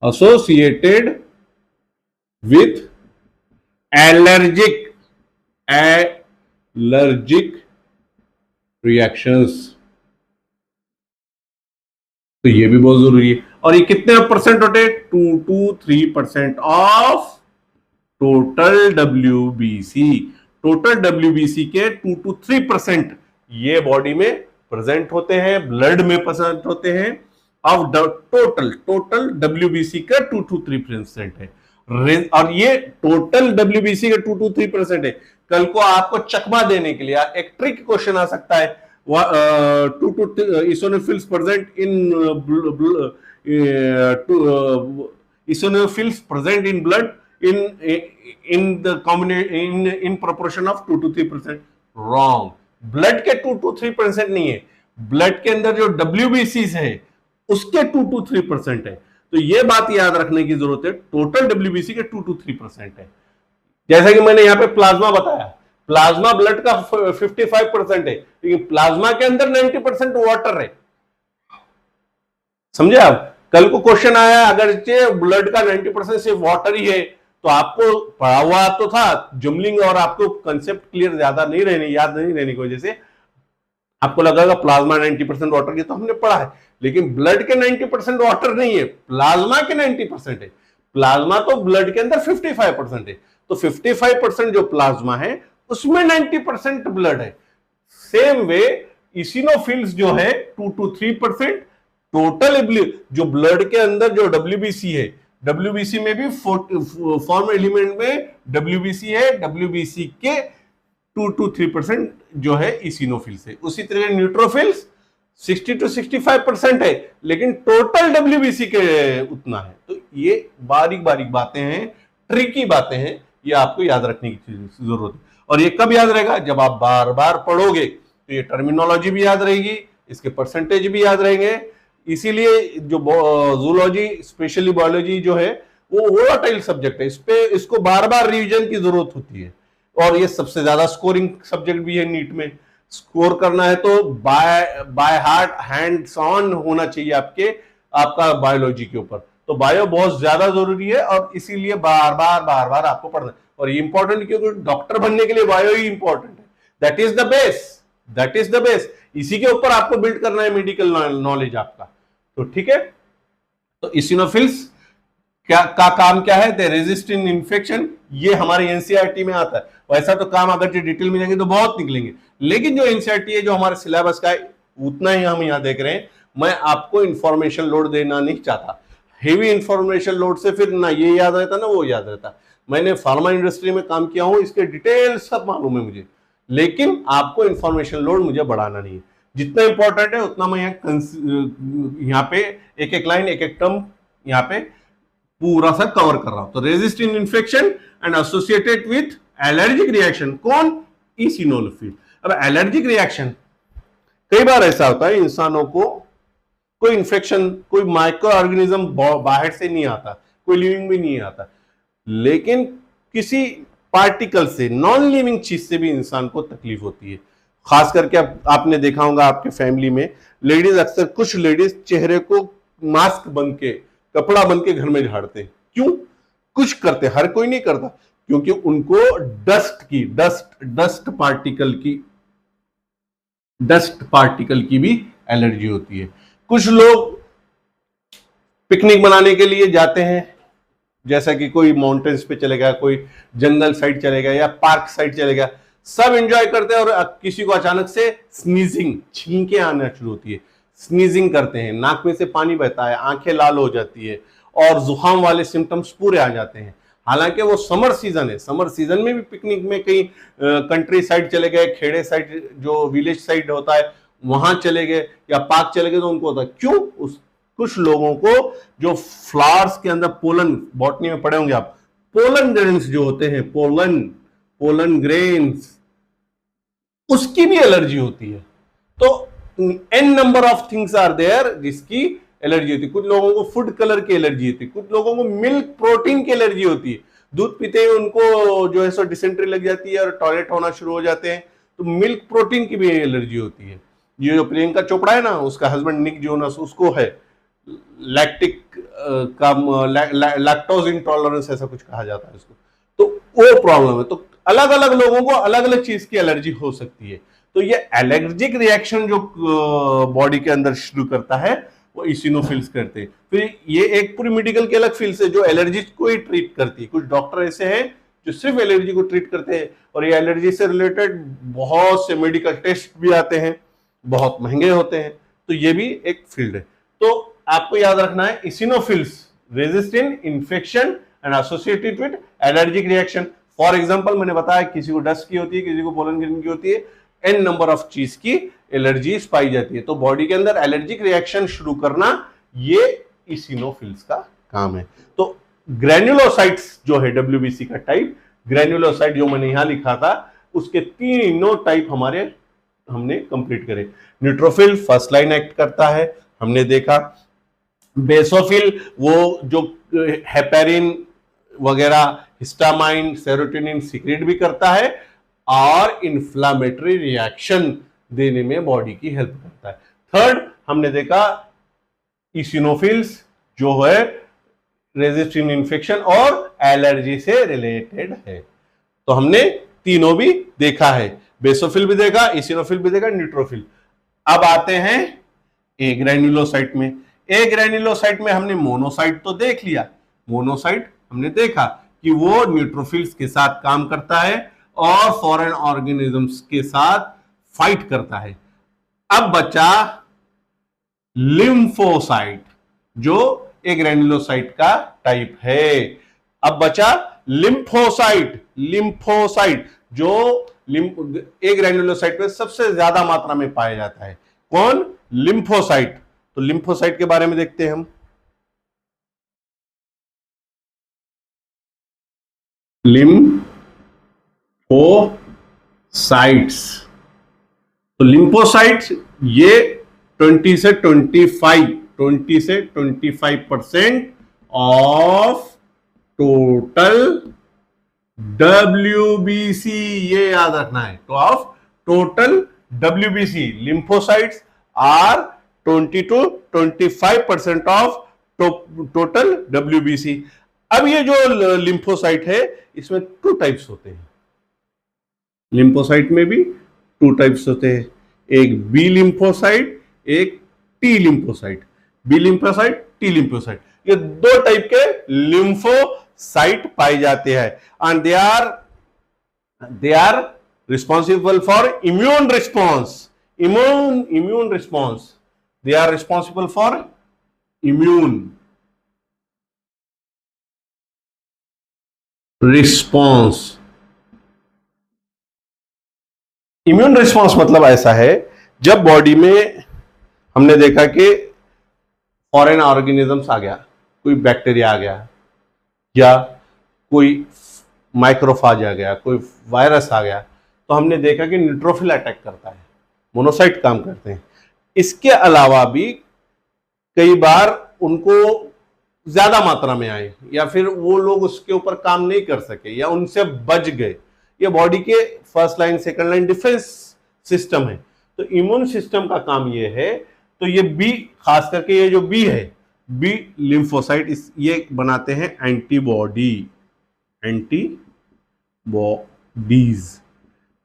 S1: associated with allergic reactions. तो ये भी बहुत जरूरी है। और ये कितने परसेंट होते हैं? 2 to 3% of total WBC. Total WBC के 2 to 3% ये बॉडी में प्रेजेंट होते हैं, ब्लड में प्रेजेंट होते हैं। अब टोटल डब्ल्यूबीसी का 2 to 3% है। और ये टोटल डब्ल्यूबीसी का 2 to 3% है। कल को आपको चकमा देने के लिए एक ट्रिक क्वेश्चन आ सकता है, 2 to eosinophils present in blood in proportion of 2 to 3%। Wrong, blood के 2 to 3% नहीं है, ब्लड के अंदर जो WBCs है उसके 2 to 3% है। तो ये बात याद रखने की जरूरत है, टोटल WBC के 2 to 3% है। जैसा कि मैंने यहां पे प्लाज्मा बताया, प्लाज्मा ब्लड का 55% है, लेकिन प्लाज्मा के अंदर 90% वाटर है। समझे आप? कल को क्वेश्चन आया अगर ब्लड का 90% सिर्फ वाटर ही है, तो आपको पढ़ा हुआ तो था जमलिंग और आपको कंसेप्ट क्लियर ज्यादा नहीं रहने, याद नहीं रहने की वजह से आपको लगेगा प्लाज्मा 90% वाटर, ये तो हमने पढ़ा है। लेकिन ब्लड के 90% वाटर नहीं है, प्लाज्मा के 90% है। प्लाज्मा तो ब्लड के अंदर 55% है, तो 55% जो प्लाज्मा है उसमें 90% ब्लड है। सेम वे इसिनोफिल्स जो है 2 to 3%। टोटल जो ब्लड के अंदर जो डब्ल्यूबीसी है, डब्ल्यूबीसी में भी फॉर्म एलिमेंट में डब्ल्यूबीसी है, डब्ल्यूबीसी के 2 to 3% जो है इसिनोफिल्स है। उसी तरह न्यूट्रोफिल्स 60 to 65% है, लेकिन टोटल डब्ल्यूबीसी के उतना है। तो ये बारीक बारीक बातें हैं, ट्रिकी बातें हैं, ये आपको याद रखने की जरूरत है। और ये कब याद रहेगा? जब आप बार बार पढ़ोगे, तो ये टर्मिनोलॉजी भी याद रहेगी, इसके परसेंटेज भी याद रहेंगे। इसीलिए जो जूलॉजी स्पेशली बायोलॉजी जो है वो वोलाटाइल सब्जेक्ट है, इसको बार बार रिवीजन की जरूरत होती है। और ये सबसे ज्यादा स्कोरिंग सब्जेक्ट भी है। नीट में स्कोर करना है तो बाय हार्ट हैंड्स ऑन होना चाहिए आपका बायोलॉजी के ऊपर। तो बायो बहुत ज्यादा जरूरी है और इसीलिए बार बार आपको पढ़ना है। और ये इंपॉर्टेंट क्योंकि डॉक्टर बनने के लिए बायो ही इंपॉर्टेंट है। That is the base. इसी के ऊपर आपको बिल्ड करना है मेडिकल नॉलेज आपका। तो ठीक है, तो इसिनोफिल्स का काम क्या है? दे रेजिस्ट इन इन्फेक्शन। ये हमारे एनसीईआरटी में आता है। वैसा तो काम अगर डिटेल में जाएंगे तो बहुत निकलेंगे, लेकिन जो एनसीईआरटी है जो हमारे सिलेबस का है उतना ही हम यहाँ देख रहे हैं। मैं आपको इंफॉर्मेशन लोड देना नहीं चाहता। हेवी इंफॉर्मेशन लोड से फिर ना ये याद रहता ना वो याद रहता। मैंने फार्मा इंडस्ट्री में काम किया हूं, इसके डिटेल सब मालूम है मुझे, लेकिन आपको इंफॉर्मेशन लोड मुझे बढ़ाना नहीं है। जितना इंपॉर्टेंट है उतना मैं यहाँ पे एक एक लाइन एक एक टर्म यहाँ पे पूरा सा कवर कर रहा हूं। तो resist in infection and associated with allergic reaction. कौन? इसिनोफिल। अब एलर्जिक रिएक्शन कई बार ऐसा होता है इंसानों को कोई इंफेक्शन, कोई माइक्रो ऑर्गेनिज्म बाहर से नहीं आता, कोई लिविंग भी नहीं आता, लेकिन किसी पार्टिकल से, नॉन लिविंग चीज से भी इंसान को तकलीफ होती है। खास करके आपने देखा होगा आपके फैमिली में लेडीज, अक्सर कुछ लेडीज चेहरे को मास्क बन के, कपड़ा बन के घर में झाड़ते हैं। क्यों? कुछ करते, हर कोई नहीं करता, क्योंकि उनको डस्ट पार्टिकल की भी एलर्जी होती है। कुछ लोग पिकनिक मनाने के लिए जाते हैं, जैसा कि कोई माउंटेन्स पे चले गया, कोई जंगल साइड चले गया या पार्क साइड चले गया, सब एंजॉय करते हैं और किसी को अचानक से स्नीजिंग, छींकें आना शुरू होती है, स्नीजिंग करते हैं, नाक में से पानी बहता है, आंखें लाल हो जाती है और जुकाम वाले सिम्टम्स पूरे आ जाते हैं। हालांकि वो समर सीजन है, समर सीजन में भी पिकनिक में कहीं कंट्री साइड चले गए, खेड़े साइड जो विलेज साइड होता है वहां चले गए या पार्क चले गए, तो उनको होता है। क्यों? कुछ लोगों को जो फ्लावर्स के अंदर पोलन, बॉटनी में पढ़े होंगे आप, पोलन ग्रेन्स जो होते हैं, पोलन ग्रेन्स, उसकी भी एलर्जी होती है। तो an number of things are there जिसकी एलर्जी होती है। कुछ लोगों को फूड कलर की एलर्जी होती है, कुछ लोगों को मिल्क प्रोटीन की एलर्जी होती है। दूध पीते ही उनको जो है सो डिसेंट्री लग जाती है और टॉयलेट होना शुरू हो जाते हैं। तो मिल्क प्रोटीन की भी एलर्जी होती है। ये जो प्रियंका चोपड़ा है ना, उसका हस्बैंड निक जोनस, उसको है लैक्टिक लैक्टोज इंटॉलरेंस, ऐसा कुछ कहा जाता है उसको। तो वो प्रॉब्लम है। तो अलग अलग लोगों को अलग अलग चीज की एलर्जी हो सकती है। तो ये एलर्जिक रिएक्शन जो बॉडी के अंदर शुरू करता है वो इसिनोफिल्स करते हैं। फिर ये एक पूरी मेडिकल की अलग फील्ड है जो एलर्जी को ही ट्रीट करती है। कुछ डॉक्टर ऐसे हैं जो सिर्फ एलर्जी को ट्रीट करते हैं, और ये एलर्जी से रिलेटेड बहुत से मेडिकल टेस्ट भी आते हैं, बहुत महंगे होते हैं। तो ये भी एक फील्ड है। तो आपको याद रखना है, इसिनोफिल्स resist in infection and associated with allergic reaction. For example मैंने बताया किसी को डस्ट की होती है, किसी को पोलन ग्रेन की होती है, एन नंबर ऑफ चीज की एलर्जीज पाई जाती है। तो बॉडी के अंदर एलर्जिक रिएक्शन शुरू करना ये इसिनोफिल्स का काम है। तो ग्रैन्युलोसाइट्स जो है डब्ल्यूबीसी का टाइप, ग्रैन्युलोसाइट जो मैंने यहां लिखा था, उसके तीनों टाइप हमने कंप्लीट करे। न्यूट्रोफिल फर्स्ट लाइन एक्ट करता है, हमने देखा। बेसोफिल वो जो हेपेरिन वगैरह, हिस्टामाइन, सेरोटोनिन सीक्रेट भी करता है और इंफ्लामेटरी रिएक्शन देने में बॉडी की हेल्प करता है। थर्ड हमने देखा इसिनोफिल्स जो है रेजिस्ट इन इन्फेक्शन और एलर्जी से रिलेटेड है। तो हमने तीनों भी देखा है, बेसोफिल भी देखा, इसिनोफिल भी देखा, न्यूट्रोफिल। अब आते हैं ए ग्रैन्युलोसाइट में। ए ग्रैन्युलोसाइट में हमने मोनोसाइट तो देख लिया। मोनोसाइट हमने देखा कि वो न्यूट्रोफिल्स के साथ काम करता है और फॉरेन ऑर्गेनिजम्स के साथ फाइट करता है। अब बचा लिम्फोसाइट जो एक ग्रैन्युलोसाइट का टाइप है। अब बचा लिम्फोसाइट। लिम्फोसाइट जो एक ग्रैन्युलोसाइट में सबसे ज्यादा मात्रा में पाया जाता है। कौन? लिम्फोसाइट। तो लिम्फोसाइट के बारे में देखते हैं हम। लिम्फोसाइट्स, तो लिम्फोसाइट्स ये 20 से 25% ऑफ टोटल डब्ल्यूबीसी, ये याद रखना है। तो of total WBC lymphocytes are 20 to 25% of total WBC. अब ये जो लिम्फोसाइट है इसमें 2 टाइप्स होते हैं। लिम्फोसाइट में भी 2 टाइप्स होते हैं, एक बी लिम्फोसाइट, एक T lymphocyte. B lymphocyte, T lymphocyte, ये 2 टाइप के लिम्फोसाइट पाए जाते हैं। And they are responsible for immune response. Immune response, they are responsible for immune response. Immune response मतलब ऐसा है जब बॉडी में हमने देखा कि फॉरेन ऑर्गेनिजम्स आ गया, कोई बैक्टीरिया आ गया या कोई माइक्रोफाज आ गया, कोई वायरस आ गया, तो हमने देखा कि न्यूट्रोफिल अटैक करता है, मोनोसाइट काम करते हैं। इसके अलावा भी कई बार उनको ज्यादा मात्रा में आए या फिर वो लोग उसके ऊपर काम नहीं कर सके या उनसे बच गए, ये बॉडी के first line second line defence system है। तो इम्यून सिस्टम का काम ये है। तो ये बी, खास करके ये जो बी है, बी लिम्फोसाइट, ये बनाते हैं एंटीबॉडीज।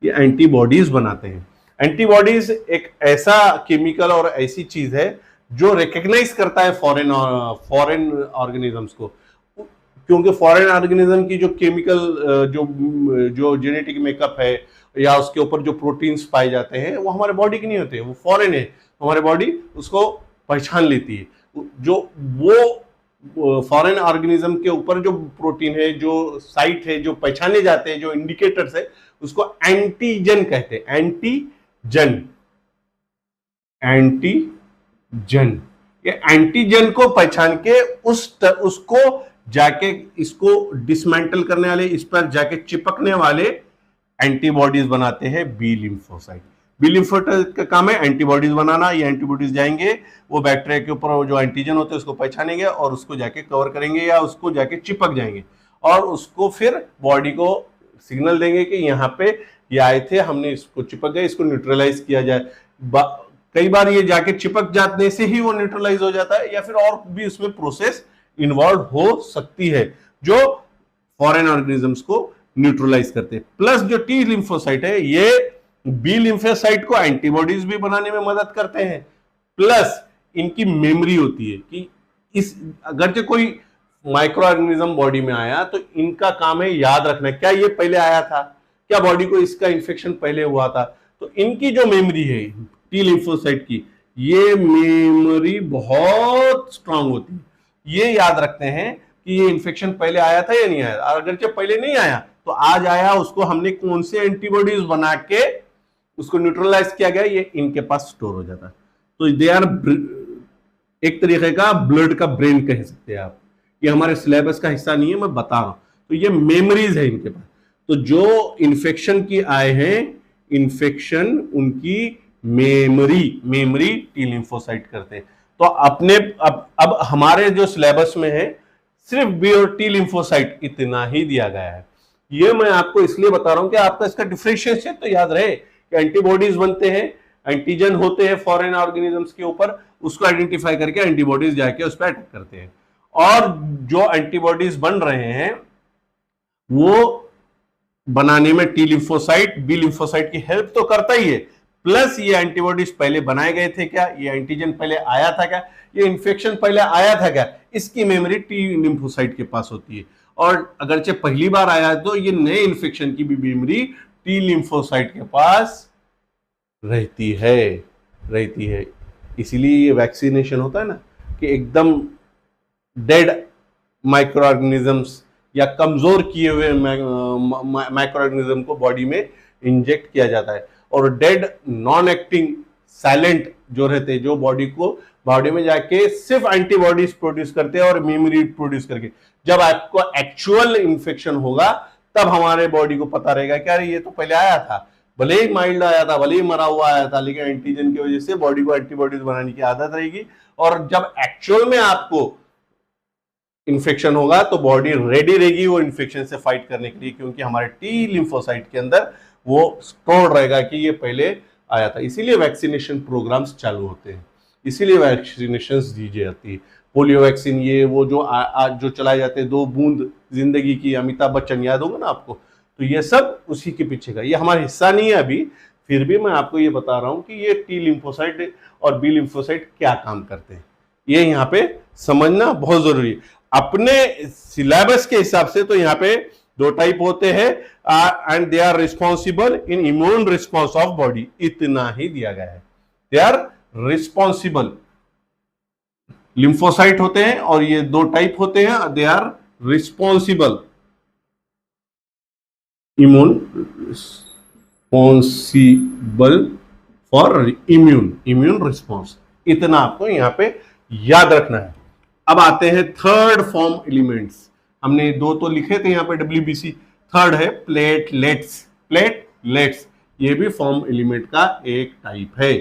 S1: ये एंटीबॉडीज बनाते हैं। एंटीबॉडीज एक ऐसा केमिकल और ऐसी चीज है जो रिकग्नाइज करता है फॉरेन ऑर्गेनिजम्स को, क्योंकि फॉरेन ऑर्गेनिज्म की जो केमिकल जो जेनेटिक मेकअप है या उसके ऊपर जो प्रोटीन्स पाए जाते हैं वो हमारे बॉडी के नहीं होते, वो फॉरेन है। हमारे बॉडी उसको पहचान लेती है। जो वो फॉरेन ऑर्गेनिज्म के ऊपर जो प्रोटीन है, जो साइट है, जो पहचाने जाते हैं, जो इंडिकेटर्स है, उसको एंटीजन कहते हैं। एंटीजन, ये एंटीजन को पहचान के उसको जाके इसको डिसमेंटल करने वाले, इस पर जाके चिपकने वाले एंटीबॉडीज बनाते हैं बी लिम्फोसाइट। बी लिम्फोसाइट का काम है एंटीबॉडीज बनाना। ये एंटीबॉडीज जाएंगे, वो बैक्टीरिया के ऊपर जो एंटीजन होते हैं उसको पहचानेंगे और उसको जाके कवर करेंगे या उसको जाके चिपक जाएंगे और उसको फिर बॉडी को सिग्नल देंगे कि यहाँ पे ये आए थे, हमने इसको चिपक गए, इसको न्यूट्रलाइज किया जाए। कई बार ये जाके चिपक जाने से ही वो न्यूट्रलाइज हो जाता है या फिर और भी उसमें प्रोसेस इन्वॉल्व हो सकती है जो फॉरेन ऑर्गेनिजम्स को न्यूट्रलाइज करते हैं। प्लस जो टी लिम्फोसाइट है ये बी लिम्फोसाइट को एंटीबॉडीज भी बनाने में मदद करते हैं। प्लस इनकी मेमोरी होती है कि इस अगर कोई माइक्रो ऑर्गेनिज्म बॉडी में आया तो इनका काम है याद रखना, क्या ये पहले आया था, क्या बॉडी को इसका इन्फेक्शन पहले हुआ था। तो इनकी जो मेमोरी है टी लिम्फोसाइट की, ये मेमोरी बहुत स्ट्रांग होती है। ये याद रखते हैं कि ये इन्फेक्शन पहले आया था या नहीं आया। अगर जब पहले नहीं आया तो आज आया, उसको हमने कौन से एंटीबॉडीज बना के उसको न्यूट्रलाइज किया गया, ये इनके पास स्टोर हो जाता है। तो दे आर एक तरीके का ब्लड का ब्रेन कह सकते हैं आप। ये हमारे सिलेबस का हिस्सा नहीं है, मैं बता रहा हूं। तो ये मेमोरीज है इनके पास। तो जो इन्फेक्शन की आए हैं, इन्फेक्शन उनकी मेमोरी टी लिम्फोसाइट करते हैं। तो अपने अब हमारे जो सिलेबस में है सिर्फ बी और टी लिम्फोसाइट इतना ही दिया गया है। ये मैं आपको इसलिए बता रहा हूं कि आपका इसका डिफरेंशिएशन तो याद रहे कि एंटीबॉडीज बनते हैं, एंटीजन होते हैं फॉरेन ऑर्गेनिजम्स के ऊपर, उसको आइडेंटिफाई करके एंटीबॉडीज जाके उस पर अटैक करते हैं। और जो एंटीबॉडीज बन रहे हैं वो बनाने में टी लिम्फोसाइट बी लिम्फोसाइट की हेल्प तो करता ही है। प्लस ये एंटीबॉडीज पहले बनाए गए थे क्या, ये एंटीजन पहले आया था क्या, ये इन्फेक्शन पहले आया था क्या, इसकी मेमोरी टी लिम्फोसाइट के पास होती है। और अगरचे पहली बार आया तो ये नए इन्फेक्शन की भी मेमोरी टी लिम्फोसाइट के पास रहती है। इसीलिए ये वैक्सीनेशन होता है ना कि एकदम डेड माइक्रो ऑर्गेनिजम्स या कमजोर किए हुए माइक्रो ऑर्गेनिज्म को बॉडी में इंजेक्ट किया जाता है। और डेड नॉन एक्टिंग साइलेंट जो रहते हैं, जो बॉडी में जाके सिर्फ एंटीबॉडीज प्रोड्यूस करते हैं और मेमोरी प्रोड्यूस करके, जब आपको एक्चुअल इन्फेक्शन होगा तब हमारे बॉडी को पता रहेगा कि अरे ये तो पहले आया था, भले ही माइल्ड आया था, भले ही मरा हुआ आया था, लेकिन एंटीजन की वजह से बॉडी को एंटीबॉडीज बनाने की आदत रहेगी। और जब एक्चुअल में आपको इन्फेक्शन होगा तो बॉडी रेडी रहेगी वो इन्फेक्शन से फाइट करने के लिए, क्योंकि हमारे टी लिम्फोसाइट के अंदर वो स्टोर रहेगा कि ये पहले आया था। इसीलिए वैक्सीनेशन प्रोग्राम्स चालू होते हैं, इसीलिए वैक्सीनेशन दी जाती है। पोलियो वैक्सीन ये वो जो आज जो चलाए जाते हैं, 2 बूंद जिंदगी की, अमिताभ बच्चन याद होगा ना आपको, तो ये सब उसी के पीछे का। ये हमारा हिस्सा नहीं है अभी, फिर भी मैं आपको ये बता रहा हूं कि ये टी लिम्फोसाइट और बी लिम्फोसाइट क्या काम करते हैं, ये यहाँ पे समझना बहुत जरूरी है। अपने सिलेबस के हिसाब से तो यहाँ पे 2 टाइप होते हैं and they are responsible in immune response of body, इतना ही दिया गया है। दे आर रिस्पॉन्सिबल, लिम्फोसाइट होते हैं और ये 2 टाइप होते हैं। They are responsible immune responsible for immune response, इतना आपको यहाँ पे याद रखना है। अब आते हैं थर्ड फॉर्म एलिमेंट्स। हमने 2 तो लिखे थे यहाँ पे WBC, थर्ड है प्लेटलेट्स। ये भी फॉर्म एलिमेंट का एक टाइप है।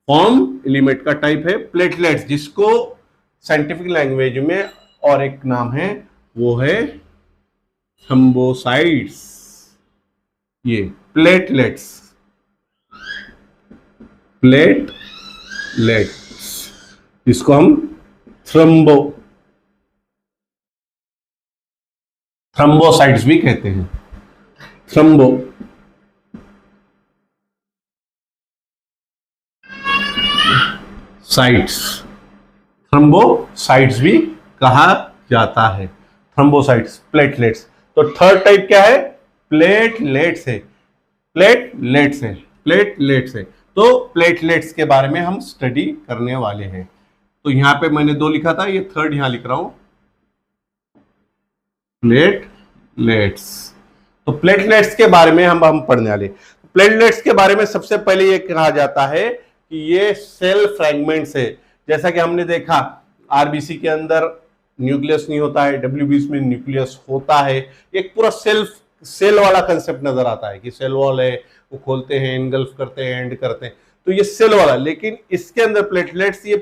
S1: फॉर्म एलिमेंट का टाइप है प्लेटलेट्स, जिसको साइंटिफिक लैंग्वेज में और एक नाम है वो है थ्रोम्बोसाइट्स। ये प्लेटलेट्स जिसको हम थ्रोम्बोसाइट्स भी कहते हैं। थ्रोम्बोसाइट्स भी कहा जाता है। Thrombocytes, platelets. तो थर्ड टाइप क्या है? प्लेटलेट्स है। तो प्लेटलेट्स के बारे में हम स्टडी करने वाले हैं। तो यहां पे मैंने 2 लिखा था, ये थर्ड यहां लिख रहा हूं, प्लेटलेट्स। तो प्लेटलेट्स के बारे में हम पढ़ने वाले। प्लेटलेट्स के बारे में सबसे पहले ये कहा जाता है कि ये सेल फ्रैगमेंट्स है। जैसा कि हमने देखा आरबीसी के अंदर न्यूक्लियस नहीं होता है, WBC में न्यूक्लियस होता है। एक पूरा सेल वाला कंसेप्ट नजर आता है कि सेल वॉल है, वो खोलते हैं, इनगल्फ करते हैं, एंड करते हैं, तो ये सेल वाला। लेकिन इसके अंदर प्लेटलेट्स, ये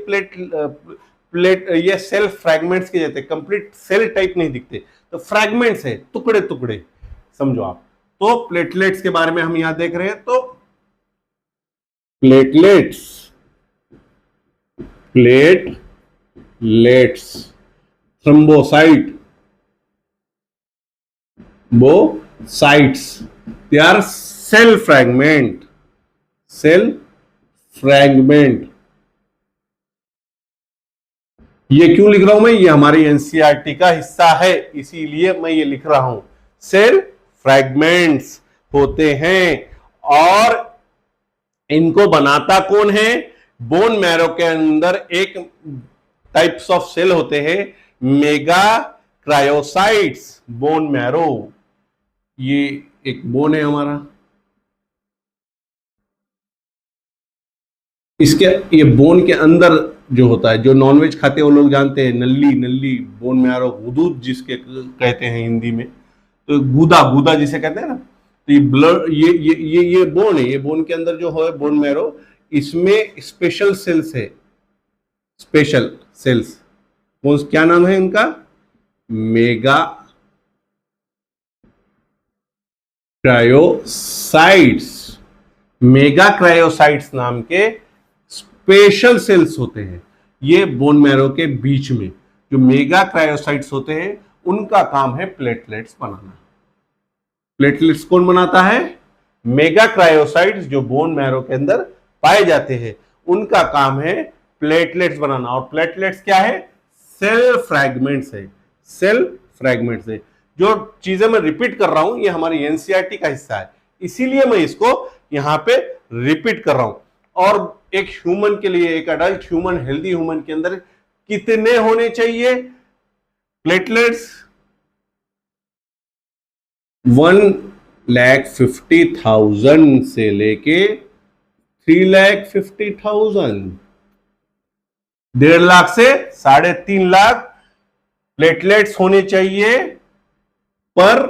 S1: ये सेल फ्रैगमेंट्स के जैसे कंप्लीट सेल टाइप नहीं दिखते, तो फ्रैगमेंट्स है, टुकड़े टुकड़े समझो आप। तो प्लेटलेट्स के बारे में हम यहां देख रहे हैं। तो प्लेटलेट्स थ्रोम्बोसाइट, बोसाइट्स, दे आर सेल फ्रैगमेंट। ये क्यों लिख रहा हूं मैं? ये हमारी एनसीईआरटी का हिस्सा है, इसीलिए मैं ये लिख रहा हूं। सेल फ्रैगमेंट्स होते हैं और इनको बनाता कौन है? बोन मैरो के अंदर एक टाइप्स ऑफ सेल होते हैं, मेगा क्रायोसाइट्स, बोन मैरो। ये एक बोन है हमारा, इसके ये बोन के अंदर जो होता है, जो नॉनवेज खाते हैं वो लोग जानते हैं, नल्ली बोन मैरो, गुदूद जिसके कहते हैं हिंदी में, तो गूदा जिसे कहते हैं ना, तो ये ब्लड, ये बोन है। ये बोन के अंदर जो है बोन मैरो, इसमें स्पेशल सेल्स है, स्पेशल सेल्स। क्या नाम है इनका? मेगा क्रायोसाइट्स। मेगा क्रायोसाइट्स नाम के स्पेशल सेल्स होते हैं ये बोन मैरो के बीच में। जो मेगा क्रायोसाइट्स होते हैं उनका काम है प्लेटलेट्स बनाना। प्लेटलेट्स कौन बनाता है? मेगा क्रायोसाइट्स, जो बोन मैरो के अंदर पाए जाते हैं, उनका काम है प्लेटलेट्स बनाना। और प्लेटलेट्स क्या है? सेल फ्रैगमेंट्स है, सेल फ्रैगमेंट्स है। जो चीजें मैं रिपीट कर रहा हूं ये हमारी एनसीईआरटी का हिस्सा है, इसीलिए मैं इसको यहां पे रिपीट कर रहा हूं। और एक ह्यूमन के लिए, एक अडल्ट ह्यूमन, हेल्दी ह्यूमन के अंदर कितने होने चाहिए प्लेटलेट्स? 1,50,000 से लेके 3,50,000, 1.5 लाख से 3.5 लाख प्लेटलेट्स होने चाहिए पर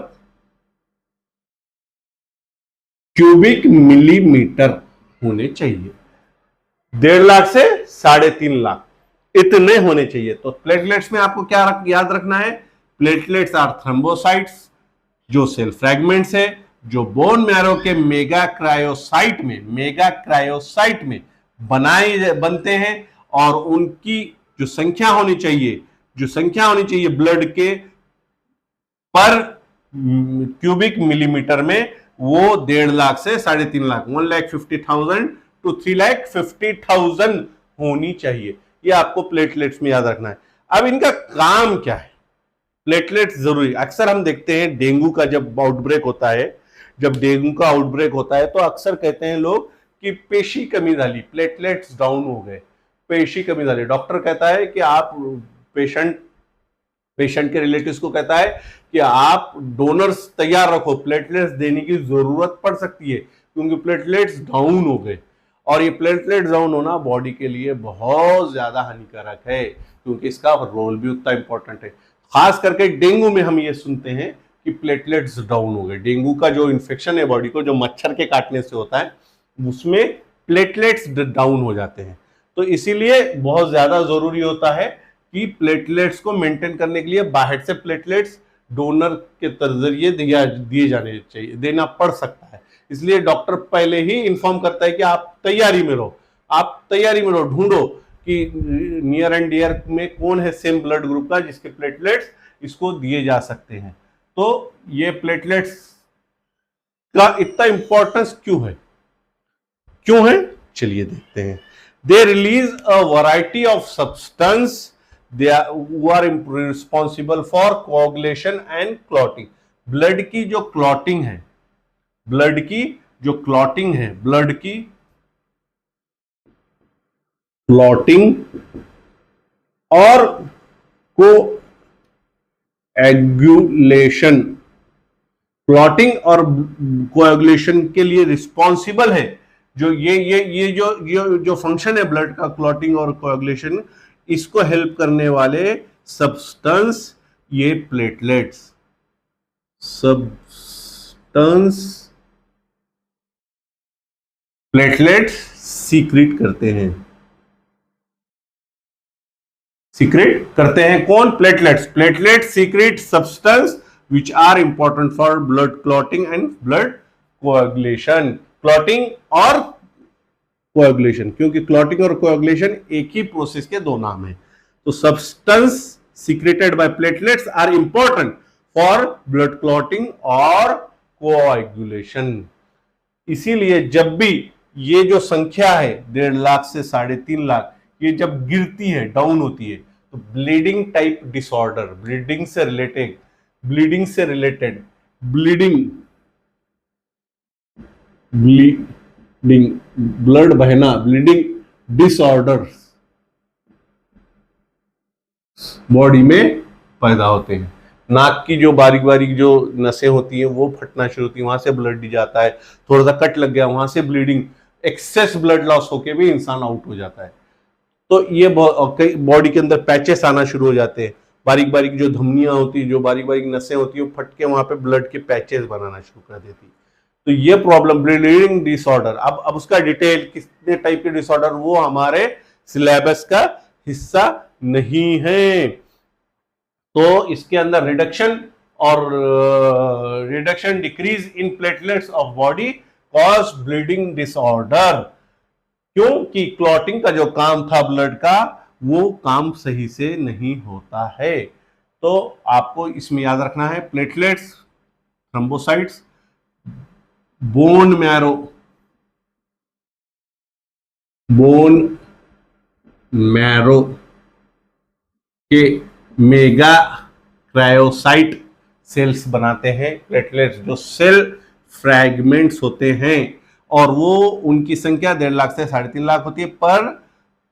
S1: क्यूबिक मिलीमीटर होने चाहिए। 1.5 लाख से 3.5 लाख, इतने होने चाहिए। तो प्लेटलेट्स में आपको क्या याद रखना है? प्लेटलेट्स आर थ्रोम्बोसाइट्स, जो सेल फ्रैगमेंट्स है, जो बोन मैरो के मेगा क्रायोसाइट में बनते हैं। और उनकी जो संख्या होनी चाहिए ब्लड के पर क्यूबिक मिलीमीटर में, वो 1.5 लाख से 3.5 लाख, 1,50,000 to 3,50,000 होनी चाहिए। ये आपको प्लेटलेट्स में याद रखना है। अब इनका काम क्या है? प्लेटलेट्स जरूरी, अक्सर हम देखते हैं डेंगू का जब आउटब्रेक होता है, तो अक्सर कहते हैं लोग कि पेशी कमी झाली, प्लेटलेट्स डाउन हो गए, पेशी कमी झाली। डॉक्टर कहता है कि आप पेशेंट के रिलेटिव्स को कहता है कि आप डोनर्स तैयार रखो, प्लेटलेट्स देने की जरूरत पड़ सकती है, क्योंकि प्लेटलेट्स डाउन हो गए। और ये प्लेटलेट्स डाउन होना बॉडी के लिए बहुत ज्यादा हानिकारक है, क्योंकि इसका रोल भी उतना इंपॉर्टेंट है। खास करके डेंगू में हम ये सुनते हैं कि प्लेटलेट्स डाउन हो गए। डेंगू का जो इन्फेक्शन है बॉडी को, जो मच्छर के काटने से होता है, उसमें प्लेटलेट्स डाउन हो जाते हैं। तो इसीलिए बहुत ज्यादा जरूरी होता है कि प्लेटलेट्स को मेंटेन करने के लिए बाहर से प्लेटलेट्स डोनर के जरिए दिए जाने चाहिए, देना पड़ सकता है। इसलिए डॉक्टर पहले ही इन्फॉर्म करता है कि आप तैयारी में रहो, ढूंढो कि नियर एंड डियर में कौन है सेम ब्लड ग्रुप का जिसके प्लेटलेट्स इसको दिए जा सकते हैं। तो ये प्लेटलेट्स का इतना इंपॉर्टेंस क्यों है? चलिए देखते हैं। They release a variety of substance who are responsible for coagulation and clotting। Blood की जो क्लॉटिंग और कोएगुलेशन के लिए रिस्पॉन्सिबल है। जो ये जो फंक्शन है ब्लड का, क्लॉटिंग और कोएगुलेशन, इसको हेल्प करने वाले सब्सटेंस, ये प्लेटलेट्स सब्सटेंस प्लेटलेट्स सीक्रेट करते हैं। सीक्रेट करते हैं कौन? Platelets. Platelet secret substance which are important for blood clotting and blood coagulation. Clotting और कोएगुलेशन, क्योंकि क्लॉटिंग और कोएगुलेशन एक ही प्रोसेस के दो नाम हैं। तो substance secreted by platelets are important for blood clotting और कोएगुलेशन। इसीलिए जब भी ये जो संख्या है 1.5 लाख से 3.5 लाख, ये जब गिरती है, डाउन होती है, तो ब्लीडिंग टाइप डिसऑर्डर, ब्लीडिंग से रिलेटेड ब्लड बहना, ब्लीडिंग डिसऑर्डर बॉडी में पैदा होते हैं। नाक की जो बारीक बारीक जो नसें होती हैं वो फटना शुरू होती है, वहां से ब्लड जाता है, थोड़ा सा कट लग गया वहां से ब्लीडिंग, एक्सेस ब्लड लॉस होके भी इंसान आउट हो जाता है। तो ये बॉडी के अंदर पैचेस आना शुरू हो जाते हैं, बारीक बारीक जो धमनियां होती है, जो बारीक बारीक नसें होती है, वो फट के वहां पे ब्लड के पैचेस बनाना शुरू कर देती है। तो ये प्रॉब्लम ब्लीडिंग डिसऑर्डर, अब उसका डिटेल कितने टाइप के डिसऑर्डर वो हमारे सिलेबस का हिस्सा नहीं है। तो इसके अंदर reduction decrease in platelets of body cause bleeding disorder. क्योंकि क्लॉटिंग का जो काम था ब्लड का, वो काम सही से नहीं होता है। तो आपको इसमें याद रखना है प्लेटलेट्स, थ्रोम्बोसाइट्स, बोन मैरो के मेगा क्रायोसाइट सेल्स बनाते हैं प्लेटलेट्स, जो सेल फ्रैगमेंट्स होते हैं, और वो उनकी संख्या 1.5 लाख से 3.5 लाख होती है पर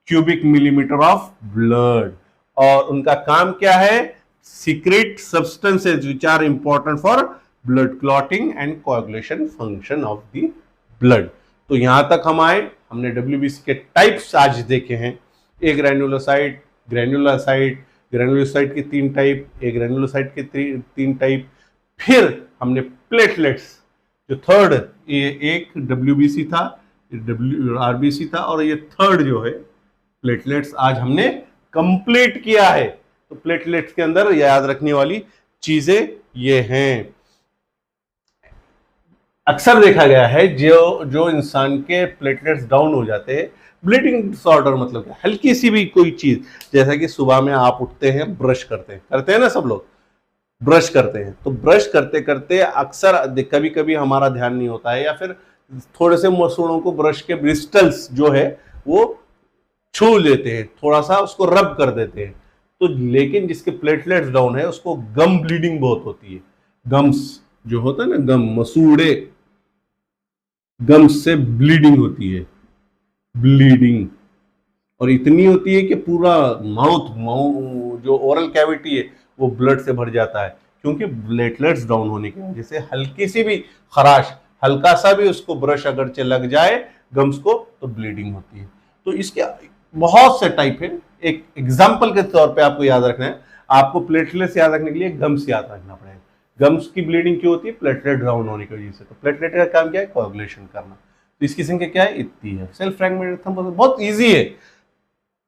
S1: क्यूबिक मिलीमीटर ऑफ ब्लड। और उनका काम क्या है? Secret substances which are important for blood clotting and coagulation function of the blood. तो यहां तक हम आए, हमने डब्ल्यूबीसी के टाइप्स आज देखे हैं। एक ग्रैन्युलोसाइट के 3 टाइप, एक ग्रैन्युलोसाइट के 3 टाइप, फिर हमने प्लेटलेट्स जो थर्ड, ये एक डब्ल्यूबीसी था, आरबीसी था, और ये थर्ड जो है प्लेटलेट्स आज हमने कंप्लीट किया है। तो प्लेटलेट्स के अंदर याद रखने वाली चीजें ये हैं। अक्सर देखा गया है जो इंसान के प्लेटलेट्स डाउन हो जाते हैं, ब्लीडिंग डिसऑर्डर मतलब क्या, हल्की सी भी कोई चीज, जैसा कि सुबह में आप उठते हैं, ब्रश करते हैं ना, सब लोग ब्रश करते हैं, तो ब्रश करते करते अक्सर कभी कभी हमारा ध्यान नहीं होता है, या फिर थोड़े से मसूड़ों को ब्रश के ब्रिस्टल्स जो है वो छू लेते हैं, थोड़ा सा उसको रब कर देते हैं। तो लेकिन जिसके प्लेटलेट्स डाउन है उसको गम ब्लीडिंग बहुत होती है। गम्स जो होता है ना, गम, मसूड़े, गम्स से ब्लीडिंग होती है, ब्लीडिंग, और इतनी होती है कि पूरा माउथ जो ओरल कैविटी है वो ब्लड से भर जाता है, क्योंकि प्लेटलेट्स डाउन होने की वजह से हल्की सी भी खराश, हल्का सा भी उसको ब्रश अगर लग जाए गम्स को, तो ब्लीडिंग होती है। तो इसके बहुत से टाइप है। एक एग्जाम्पल के तौर पे आपको याद रखना है, आपको प्लेटलेट्स याद रखने के लिए गम्स याद रखना पड़ेगा। गम्स की ब्लीडिंग क्यों होती है? प्लेटलेट डाउन होने की वजह से। तो प्लेटलेट का काम क्या है? कोएगुलेशन करना। तो इसकी संख्या क्या है? इतनी है। सेल्फ फ्रैगमेंटेड थ्रोम्बोसिस बहुत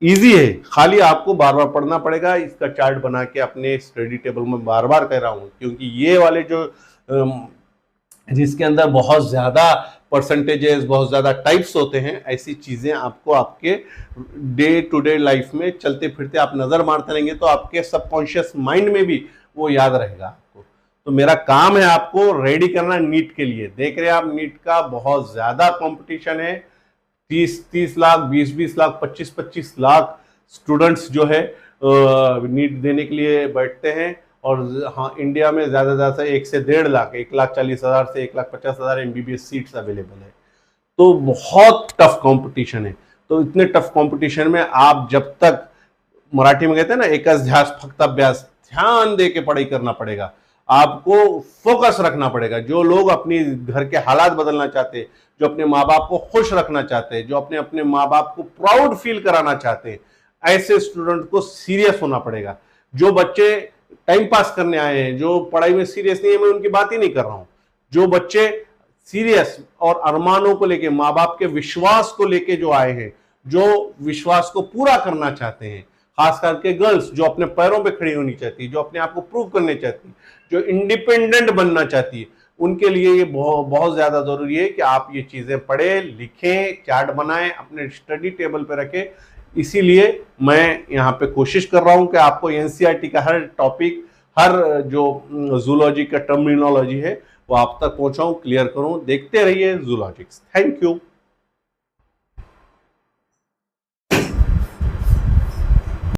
S1: इजी है, खाली आपको बार बार पढ़ना पड़ेगा। इसका चार्ट बना के अपने स्टडी टेबल में बार बार कह रहा हूं, क्योंकि ये वाले जो जिसके अंदर बहुत ज्यादा परसेंटेजेस, बहुत ज्यादा टाइप्स होते हैं, ऐसी चीजें आपको आपके डे टू डे लाइफ में चलते फिरते आप नजर मारते रहेंगे, तो आपके सबकॉन्शियस माइंड में भी वो याद रहेगा आपको। तो मेरा काम है आपको रेडी करना नीट के लिए। देख रहे हैं आप, नीट का बहुत ज्यादा कंपटीशन है। 30 लाख, 20 लाख, 25 लाख स्टूडेंट्स जो है नीट देने के लिए बैठते हैं। और हाँ, इंडिया में ज्यादा से 1 से 1.5 लाख, 1,40,000 से 1,50,000 MBBS सीट्स अवेलेबल है। तो बहुत टफ कंपटीशन है। तो इतने टफ कंपटीशन में आप जब तक, मराठी में कहते हैं ना, एकच ध्यास फक्त अभ्यास, ध्यान दे के पढ़ाई करना पड़ेगा, आपको फोकस रखना पड़ेगा। जो लोग अपनी घर के हालात बदलना चाहते हैं, जो अपने माँ बाप को खुश रखना चाहते हैं, जो अपने माँ बाप को प्राउड फील कराना चाहते हैं, ऐसे स्टूडेंट को सीरियस होना पड़ेगा। जो बच्चे टाइम पास करने आए हैं, जो पढ़ाई में सीरियस नहीं है, मैं उनकी बात ही नहीं कर रहा हूं। जो बच्चे सीरियस और अरमानों को लेके, माँ बाप के विश्वास को लेके जो आए हैं, जो विश्वास को पूरा करना चाहते हैं, खास करके गर्ल्स जो अपने पैरों पे खड़ी होनी चाहती है, जो अपने आप को प्रूव करने चाहती है, जो इंडिपेंडेंट बनना चाहती है, उनके लिए ये बहुत बहुत ज्यादा जरूरी है कि आप ये चीजें पढ़ें, लिखें, चार्ट बनाएं, अपने स्टडी टेबल पे रखें। इसीलिए मैं यहाँ पे कोशिश कर रहा हूं कि आपको एनसीईआरटी का हर टॉपिक, हर जो जूलॉजी का टर्मिनोलॉजी है वो आप तक पहुंचाऊं, क्लियर करूं। देखते रहिए जूलॉजिक्स। Thank you.